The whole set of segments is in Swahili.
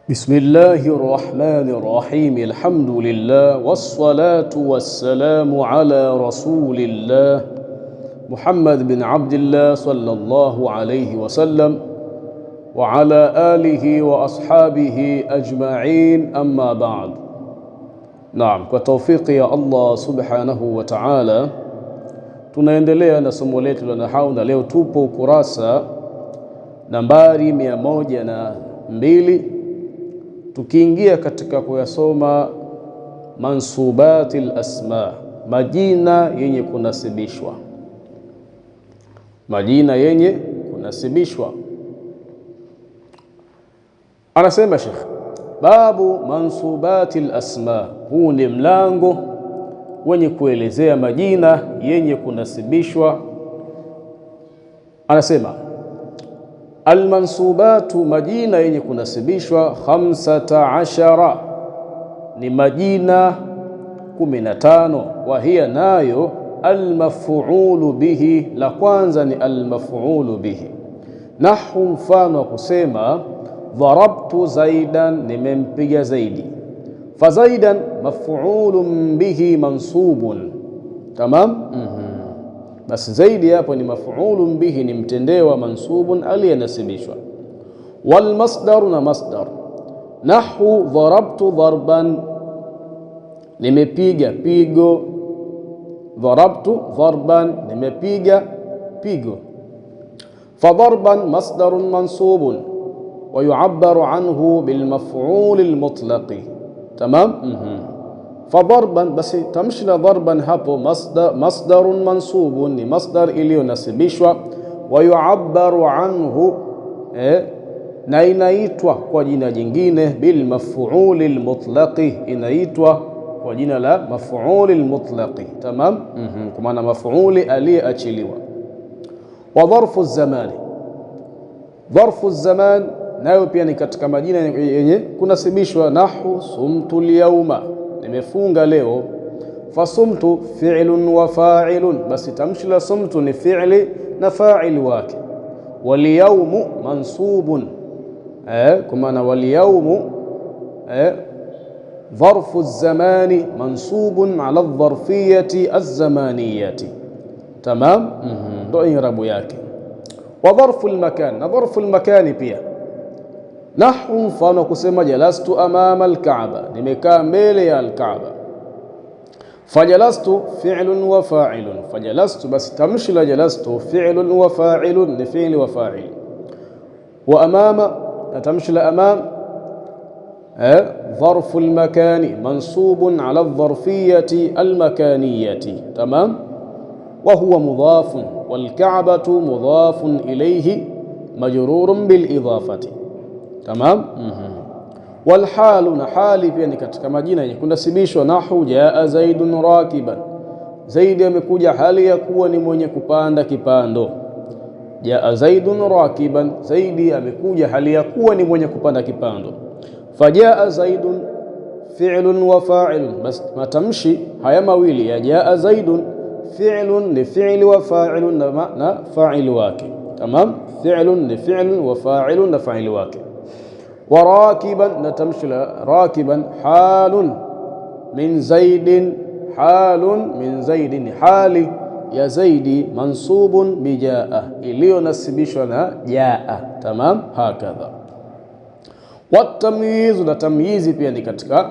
بسم الله الرحمن الرحيم الحمد لله والصلاة والسلام على رسول الله محمد بن عبد الله صلى الله عليه وسلم وعلى آله وأصحابه أجمعين أما بعد. Naam, kwa tawfiki ya Allah subhanahu wa ta'ala tunaendelea na somo letu la nahau, na leo tupo ukurasa nambari 102 tukiingia katika kuyasoma mansubatil asma, majina yenye kunasibishwa. Majina yenye kunasibishwa. Anasema Sheikh, babu mansubatil asma, huu ni mlango wenye kuelezea majina yenye kunasibishwa. Anasema almansubatu, majina yenye kunasibishwa 15 ni majina 15. Wa hiya, nayo almaf'ulu bihi, la kwanza ni almaf'ulu bihi. Nahu, mfano kusema darabtu zaidan, nimempiga zaidi. Fa zaidan maf'ulun bihi mansubun. Tamam. Basi zaidi hapo ni maf'ulun bihi, ni mtendewa, mansubun aliyenasibishwa. Wal masdaru, na masdar. Nahu darabtu darban, nimepiga pigo. Darabtu darban, nimepiga pigo. Fa darban masdarun mansubun wa yu'abbaru anhu bil maf'ul al mutlaqi. Tamam. Fadarban, basi tamshi la darban hapo masdarun mansubun, ni masdar iliyonasibishwa. Wa yu'abbaru anhu, na inaitwa kwa jina jingine bil maf'ul al mutlaqi, inaitwa kwa jina la maf'ul al mutlaqi. Tamam. Kwa maana maf'uli aliyeachiliwa. Wa dharfu zamani, dharfu zaman nayo pia ni katika majina yenye kunasibishwa. Nahu sumtu al-yawma, nimefunga leo. Fasumtu fi'lun wa fa'ilun, basi tamshi la sumtu ni fi'li na fa'il wake. Wal yawmu mansubun, kwa maana wal yawmu dharfu az-zamani mansubun ala adh-dharfiyyati az-zamaniyati. Tamam. Ndio irabu yake. Wa dharfu al-makan, na dharfu al-makani pia. Nahu, mfano kusema jalastu amama al-Kaaba, nimekaa mbele ya al-Kaaba. Fajalastu fi'lun wa fa'ilun, fajalastu basi tamshi la jalastu fi'lun wa fa'ilun, ni fi'li wa fa'il. Wa amama, na tamshi la amam dharfu al-makani mansubun ala adh-dharfiyyati al-makaniyati. Tamam. Wa huwa mudhafun wal Ka'batu mudhafun ilayhi majrurun bil idafati. Tamam. Wal halu, na hali pia ni katika majina yenye kunasibishwa. Nahu jaa zaidun rakiban, zaidi amekuja hali ya kuwa ni mwenye kupanda kipando. Jaa zaidun rakiban, zaidi amekuja hali ya kuwa ni mwenye kupanda kipando. Fajaa zaidun fi'lun wa fa'ilun, bas matamshi haya mawili ya jaa zaidun fi'lun ni fi'li wa fa'ilun na fa'il wake. Tamam. Fi'lun ni fi'lun wa fa'ilun na fa'il wake. Wa rakiban, na tamshi la rakiban halun min zaidin, halun min zaidin, hali ya zaidi mansubun bijaa, iliyonasibishwa na jaa. Tamam. Hakadha. Wa tamyiz, na tamyizi pia ni katika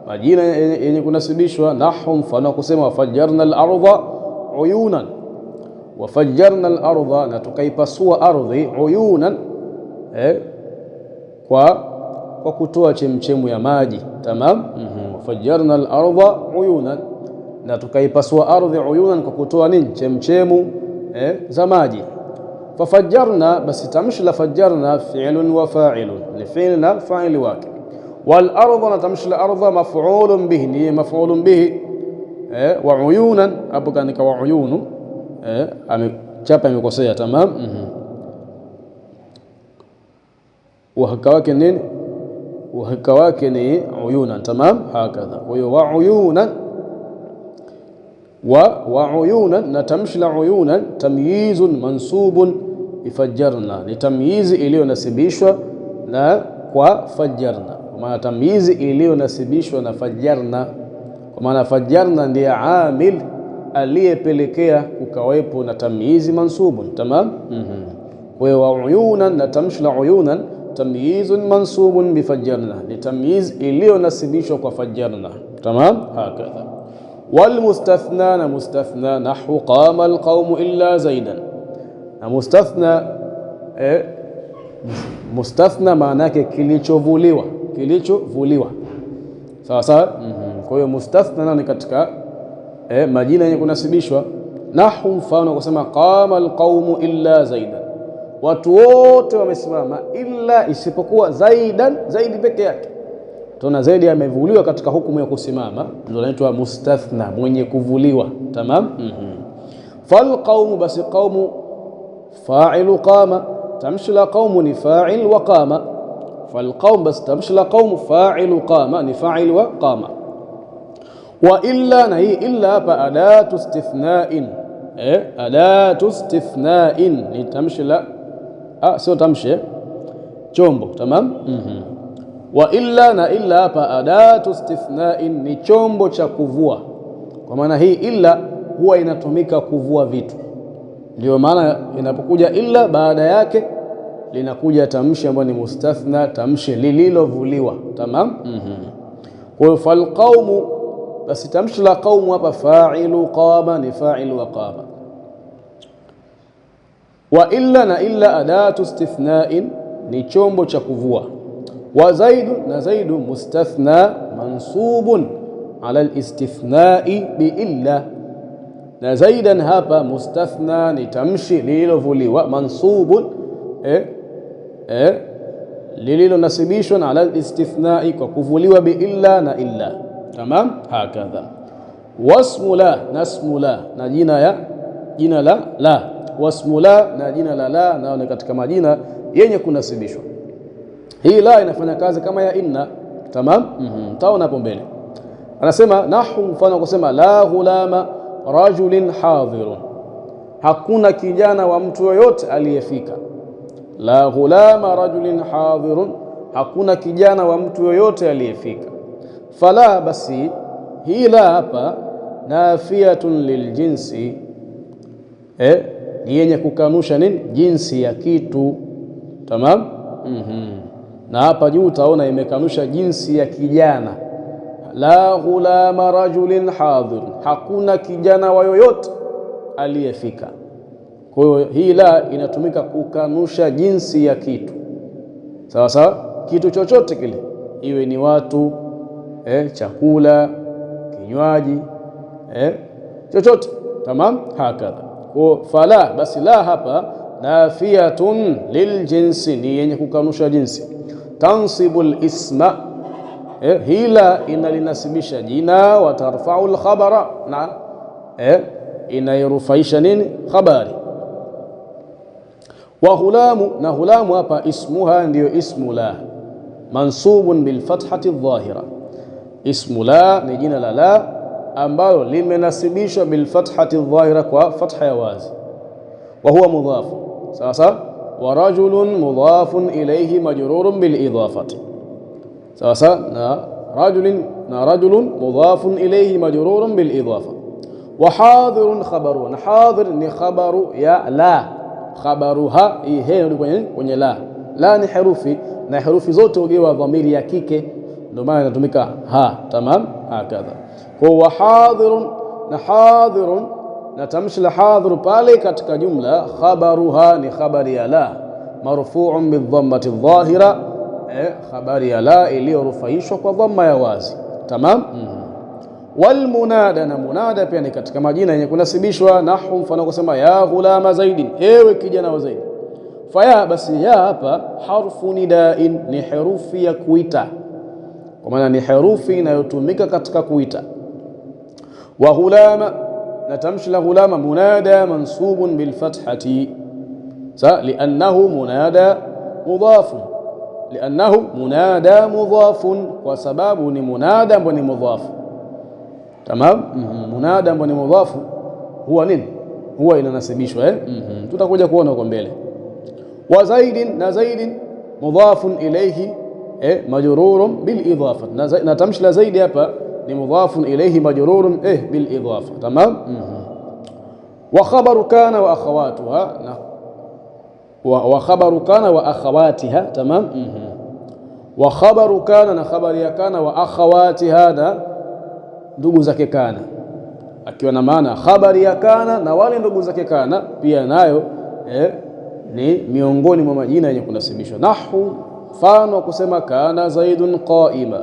majina yenye kunasibishwa. Nahu, mfano kusema wafajjarna al-ardha uyunan, wafajjarna al-ardha, na tukaipasua ardhi, uyunan kwa kutoa chemchemu ya maji. Tamam. Wafajjarna al-ardha uyunan, na tukaipasua ardhi uyunan, kwa kutoa nini? Chemchemu za maji. Fafajjarna, basi tamshi la fajjarna fi'lun wa fa'ilun, ni fi'l na fa'il wake. Wal ardha, na tamshi la ardha maf'ulun bihi, ni maf'ulun bihi. Wa uyunan, hapo kanika wa uyunu, amechapa imekosea. Tamam. Uhaka wake nini? Uhaka wake ni uyunan. Tamam. Hakadha. Kwa hiyo wa uyunan, wa uyunan, na tamshi la uyunan tamyizun mansubun ifajjarna, ni tamyizi iliyonasibishwa na kwa fajjarna. kwa maana tamyizi iliyonasibishwa na fajjarna, kwa maana fajjarna ndiye amil aliyepelekea kukawepo na tamyizi mansubun. Tamam. Kwa hiyo uyunan na tamshi la uyunan tamyizun mansubun bifajjarna, ni tamyiz iliyonasibishwa kwa fajjarna. Tamam. Hakadha. Wal mustathna na mustathna nahwu qama alqaumu illa zaidan, na mustathna mustathna maana yake kilichovuliwa, kilichovuliwa. Sawa sawa. Kwa hiyo mustathna ni katika majina yenye kunasibishwa. Nahwu mfano kusema qama alqaumu illa zaidan, watu wote wamesimama illa isipokuwa zaidan, zaidi peke yake. Tuna zaidi amevuliwa katika hukumu ya kusimama, ndio inaitwa mustathna, mwenye kuvuliwa. Tamam. Fal qaumu, basi qaumu fa'ilu qama, tamshi la qaumu ni fa'il wa qama. Fal qaum, basi tamshi la qaumu fa'ilu qama ni fa'il wa qama. Wa illa, na hii illa hapa adatu istithna'in, adatu istithna'in ni tamshi la sio tamshi, chombo. Tamam. Wa illa, na illa hapa adatu istithna'in ni chombo cha kuvua, kwa maana hii illa huwa inatumika kuvua vitu. Ndio maana inapokuja illa baada yake linakuja tamshi ambayo ni mustathna, tamshi lililovuliwa. Tamam. Kwa hiyo fal qaumu, basi tamshi la qaumu hapa fa'ilu qama ni fa'il wa qama. Wa illa, na illa adatu istithna'in ni chombo cha kuvua. Wa zaidu, na zaidu mustathna mansubun ala alistithna'i bi illa, na zaidan hapa mustathna ni tamshi lililovuliwa, mansubun lililonasibishwa ala alistithna'i kwa kuvuliwa bi illa na illa. Tamam. Hakadha. Wasmu la, nasmu la na jina la la. Wasmu la na jina la la nao ni katika majina yenye kunasibishwa. Hii la inafanya kazi kama ya inna. Tamam. Taona hapo mbele anasema nahwu mfano kusema la ghulama rajulin hadhirun, hakuna kijana wa mtu yoyote aliyefika. La ghulama rajulin hadhirun, hakuna kijana wa mtu yoyote aliyefika. Fala, basi hii la hapa nafiyatun liljinsi, ni yenye kukanusha nini? Jinsi ya kitu. Tamam. Na hapa juu utaona imekanusha jinsi ya kijana. La ghulama rajulin hadir, hakuna kijana wa yoyote aliyefika. Kwa hiyo hii la inatumika kukanusha jinsi ya kitu. Sawa sawa, kitu chochote kile, iwe ni watu, chakula, kinywaji, chochote. Tamam. Hakadha. Kwa fala, basi la hapa nafiyatun liljinsi, ni yenye kukanusha jinsi. Tansibul isma, hila inalinasibisha jina. Wa tarfa'ul khabara, na inairufaisha nini? Khabari. Wa hulamu, na hulamu hapa ismuha ndiyo ismu la, mansubun bil fathati dhahira. Ismu la ni jina la la ambalo limenasibishwa bil fathati dhahira, kwa fatha ya wazi. Wa huwa mudhafu. Sasa wa rajulun mudhafun ilayhi majrurun bil idafati. Sasa na rajulun mudhafun ilayhi majrurun bil idafa. Wa hadirun khabaru, na hadir ni khabaru ya la, khabaruha hii ndio kwenye la. La ni herufi, na herufi zote hugewa dhamiri ya kike, ndio maana inatumika ha. Tamam. Hakadha. Kwa hadirun, na hadirun na tamshi la hadhiru pale katika jumla, khabaruha ni khabari ya la, marfu'un bidhammati dhahira, khabari ya la iliyorufaishwa kwa dhamma ya wazi. Tamam. Wal munada, na munada pia ni katika majina yenye kunasibishwa. Nahwu mfano kusema ya ghulama zaidin, ewe kijana wa zaidi. Faya, basi ya hapa harfu nidain, ni herufi ya kuita, kwa maana ni herufi inayotumika katika kuita. Wa ghulama, na tamshi la ghulama munada mansubun bil fathati, li'annahu munada mudhafun, li'annahu munada mudhafun, kwa sababu ni munada ambao ni mudhafu. Tamam. Munada ambao ni mudhafu huwa nini? Huwa inanasibishwa. Tutakuja kuona huko mbele. Wa zaidin, na zaidin mudhafun ilayhi majrurun bil idafa, na tamshi la zaidi hapa ni mudhafun ilayhi majrurun bil idafa. Tamam. Wa khabaru kana wa akhawatuha, wa khabaru kana wa akhawatiha. Tamam. Wa khabaru kana, na khabari ya kana, wa akhawatiha, na ndugu zake kana, akiwa na maana khabari ya kana na wale ndugu zake kana pia nayo ni miongoni mwa majina yenye kunasibishwa. Nahu, mfano kusema kana zaidun qaima,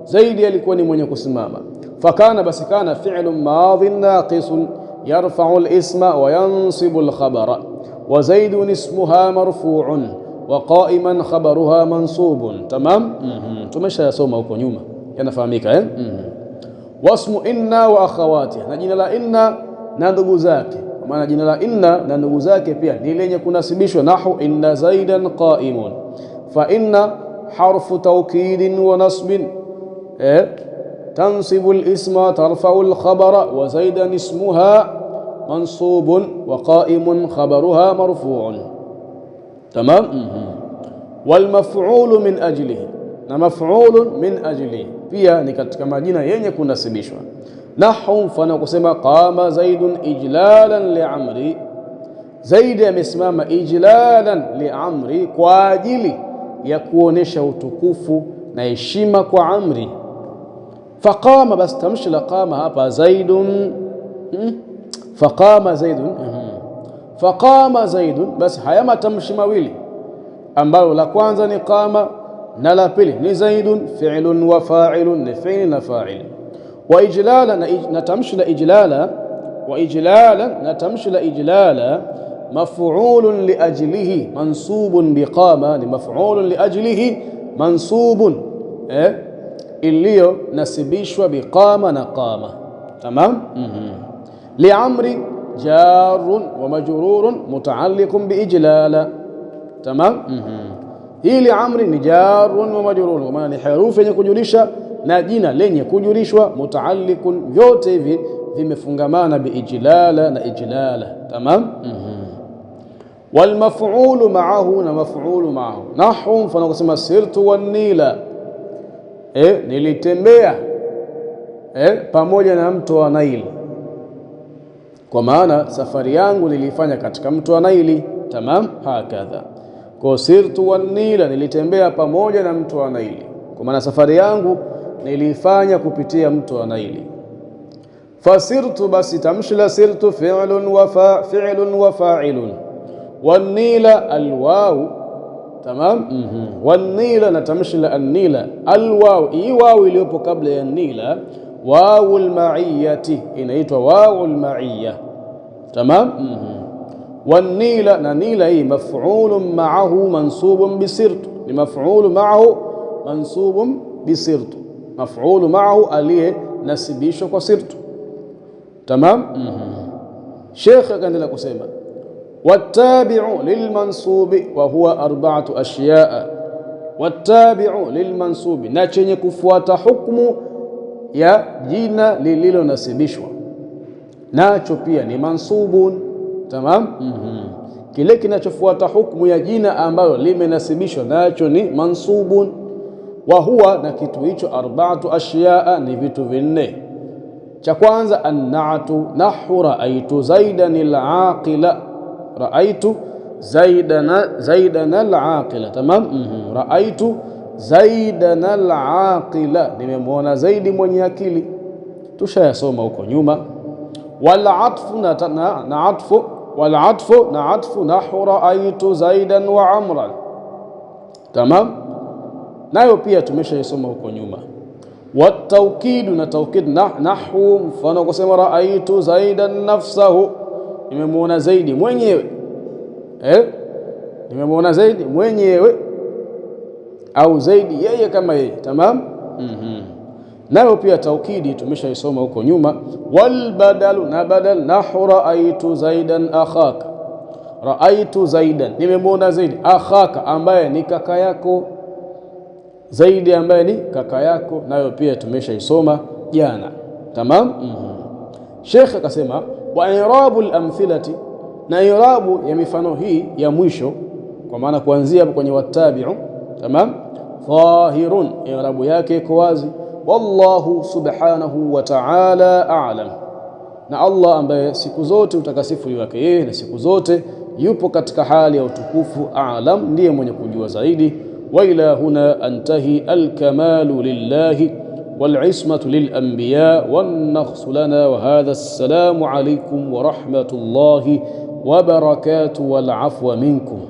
zaidi alikuwa ni mwenye kusimama. Fakana, basi kana fi'lun madhin naqisun yarfa'u al-isma wa yansibu al-khabara, wa zaidun ismuha marfu'un wa qa'iman khabaruha mansubun. Tamam. Tumeshayasoma huko nyuma, yanafahamika. Wasmu inna wa akhawatiha, na jina la inna na ndugu zake. Kwa maana jina la inna na ndugu zake pia ni lenye kunasibishwa. Nahu inna zaidan qa'imun, fa inna harfu tawkidin wa nasbin tansibu al-isma tarfa'u al-khabara, wa zaidan ismuha mansubun wa qa'imun khabaruha marfu'un. Tamam. Wal maf'ulu min ajlihi, na maf'ulun min ajlihi pia ni katika majina yenye kunasibishwa. Nahu, mfano kusema qama zaidun ijlalan li amri, zaidi amesimama ijlalan li amri, kwa ajili ya kuonesha utukufu na heshima kwa amri. Faqama, bas tamshi la qama hapa zaidun, faqama zaidun, faqama zaidun, bas haya matamshi mawili ambayo la kwanza ni qama na la pili ni zaidun, fi'lun wa fa'ilun, ni fi'l na fa'il. Wa ijlala, na tamshi la ijlala, wa ijlala, na tamshi la ijlala maf'ulun li ajlihi mansubun biqama, ni maf'ulun li ajlihi mansubun iliyo nasibishwa biqama na qama. Tamam. Li amri jarun wa majrurun mutaalliqun bi ijlala. Tamam. Hili amri ni jarun wa majrurun, kwa maana ni herufi yenye kujulisha na jina lenye kujulishwa. Mutaalliqun, vyote hivi vimefungamana biijlala na ijlala. Tamam. Wal maf'ulu ma'ahu, na maf'ulu ma'ahu. Nahu, mfano kusema sirtu wan nila, nilitembea pamoja na mto wa Naili, kwa maana safari yangu nilifanya katika mto wa Naili. Tamam. Hakadha, kwa sirtu wan nila, nilitembea pamoja na mto wa Naili, kwa maana safari yangu nilifanya kupitia mto wa Naili. Fasirtu, basi tamshi la sirtu fi'lun wa fa'ilun, wan nila alwaw. Tamam. Wan nila, na tamshi la an-nila alwaw, hii waw iliyopo kabla ya nila wawul ma'iyyati, inaitwa wawul ma'iyya. Tamam. Wan nila, na nila hii maf'ulun ma'ahu mansubun bisirtu, ni maf'ulu ma'ahu mansubun bisirtu, maf'ulu ma'ahu aliye nasibishwa kwa sirtu. Tamam. Sheikh akaendelea kusema wattabi'u lilmansubi wa huwa arba'atu ashya'a, wattabi'u lilmansubi, na chenye kufuata hukumu ya jina lililonasibishwa nacho pia ni mansubun. Tamam. Kile kinachofuata hukumu ya jina ambalo limenasibishwa nacho ni mansubun. Wa huwa, na kitu hicho, arba'atu ashya'a, ni vitu vinne. Cha kwanza an-na'tu, nahu ra'aytu zaidan al-aqila, ra'aytu zaidan al-aqila. Tamam. Ra'aytu zaidan al-aqila, nimemwona zaidi mwenye akili, tushayasoma huko nyuma. Wal atfu, na atfu, wal atfu, na atfu nahu ra'aytu zaidan wa amran. Tamam. Nayo pia tumeshaisoma huko nyuma. Watawkidu, na tawkid nahu, mfano kusema ra'aytu zaidan nafsahu, nimemwona zaidi mwenyewe, nimemwona zaidi mwenyewe, au zaidi yeye kama yeye. Tamam. Nayo pia tawkidi tumeshaisoma huko nyuma. Wal badalu, na badal nahu ra'aytu zaidan akhaka, ra'aytu zaidan, nimemwona zaidi, akhaka, ambaye ni kaka yako, zaidi ambaye ni kaka yako, nayo pia tumeshaisoma jana. Tamam. Sheikh akasema wa i'rabul amthilati, na i'rabu ya mifano hii ya mwisho, kwa maana kuanzia hapo kwenye wattabi'u. Tamam. dhahirun, i'rabu yake iko wazi. Wallahu subhanahu wa ta'ala a'lam, na Allah ambaye siku zote utakasifu wake yeye na siku zote yupo katika hali ya utukufu, a'lam, ndiye mwenye kujua zaidi. Wa ila huna antahi alkamalu lillahi wal'ismatu lilanbiya wan-nakhsu lana wa hadha. Assalamu alaykum wa rahmatullahi wa barakatuh wal afwa minkum.